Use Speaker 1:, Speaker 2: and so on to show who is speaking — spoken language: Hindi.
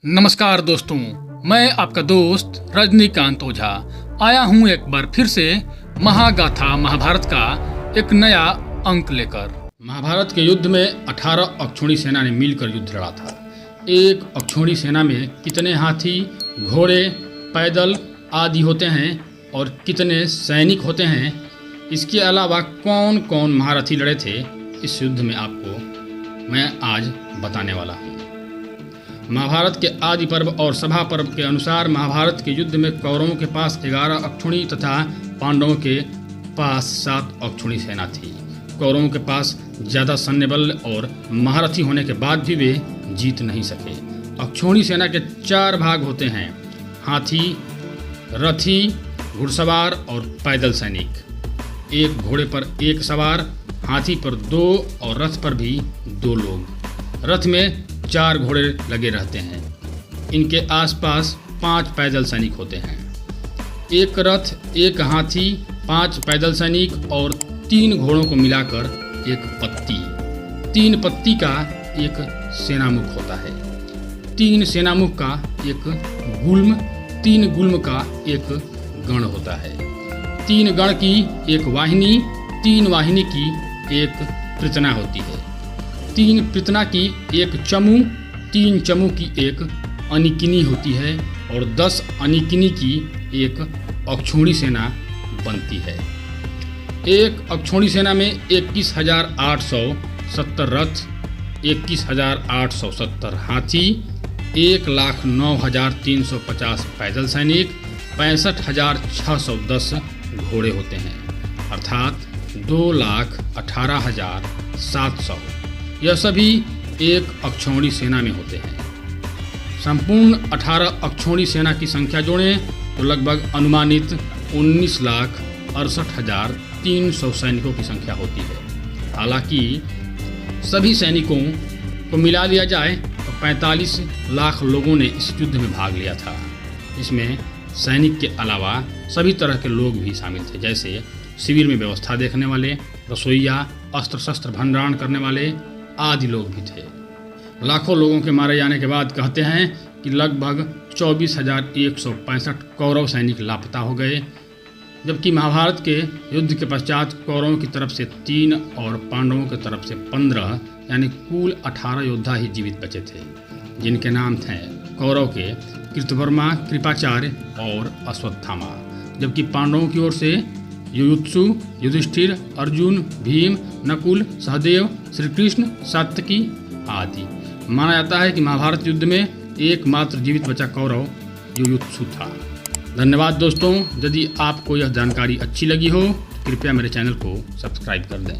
Speaker 1: नमस्कार दोस्तों, मैं आपका दोस्त रजनीकांत ओझा आया हूँ एक बार फिर से महागाथा महाभारत का एक नया अंक लेकर। महाभारत के युद्ध में 18 अक्षौणी सेना ने मिलकर युद्ध लड़ा था। एक अक्षौणी सेना में कितने हाथी, घोड़े, पैदल आदि होते हैं और कितने सैनिक होते हैं, इसके अलावा कौन कौन महारथी लड़े थे, इस युद्ध में आपको मैं आज बताने वाला हूँ। महाभारत के आदि पर्व और सभा पर्व के अनुसार महाभारत के युद्ध में कौरवों के पास 11 अक्षौणी तथा पांडवों के पास 7 अक्षौणी सेना थी। कौरवों के पास ज़्यादा सैन्य बल और महारथी होने के बाद भी वे जीत नहीं सके। अक्षौणी सेना के 4 भाग होते हैं: हाथी, रथी, घुड़सवार और पैदल सैनिक। एक घोड़े पर 1 सवार, हाथी पर 2 और रथ पर भी 2 लोग। रथ में 4 घोड़े लगे रहते हैं। इनके आसपास 5 पैदल सैनिक होते हैं। 1 रथ, 1 हाथी, 5 पैदल सैनिक और 3 घोड़ों को मिलाकर 1 पत्ती। 3 पत्ती का एक सेनामुख होता है। 3 सेनामुख का एक गुल्म, 3 गुल्म का एक गण होता है। 3 गण की एक वाहिनी, 3 वाहिनी की एक पृतना होती है। 3 पृतना की एक चमू, 3 चमू की एक अनिकिनी होती है और 10 अनिकिनी की एक अक्षौणी सेना बनती है। एक अक्षौणी सेना में 21,870 रथ, 21,870 हाथी, 1,09,350 पैदल सैनिक, 65,610 घोड़े होते हैं, अर्थात 2,18,700। यह सभी एक अक्षौणी सेना में होते हैं। संपूर्ण 18 अक्षौणी सेना की संख्या जोड़ें तो लगभग अनुमानित 19,68,300 सैनिकों की संख्या होती है। हालांकि सभी सैनिकों को मिला लिया जाए तो 45 लाख लोगों ने इस युद्ध में भाग लिया था। इसमें सैनिक के अलावा सभी तरह के लोग भी शामिल थे, जैसे शिविर में व्यवस्था देखने वाले, रसोइया, अस्त्र शस्त्र भंडारण करने वाले आदि लोग भी थे। लाखों लोगों के मारे जाने के बाद कहते हैं कि लगभग 24,165 कौरव सैनिक लापता हो गए, जबकि महाभारत के युद्ध के पश्चात कौरवों की तरफ से 3 और पांडवों की तरफ से 15 यानी कुल 18 योद्धा ही जीवित बचे थे, जिनके नाम थे कौरव के कृतवर्मा, कृपाचार्य और अश्वत्थामा, जबकि पांडवों की ओर से युयुत्सु, युधिष्ठिर, अर्जुन, भीम, नकुल, सहदेव, श्री कृष्ण, सात्यकी आदि। माना जाता है कि महाभारत युद्ध में एकमात्र जीवित बचा कौरव युयुत्सु था। धन्यवाद दोस्तों। यदि आपको यह जानकारी अच्छी लगी हो तो कृपया मेरे चैनल को सब्सक्राइब कर दें।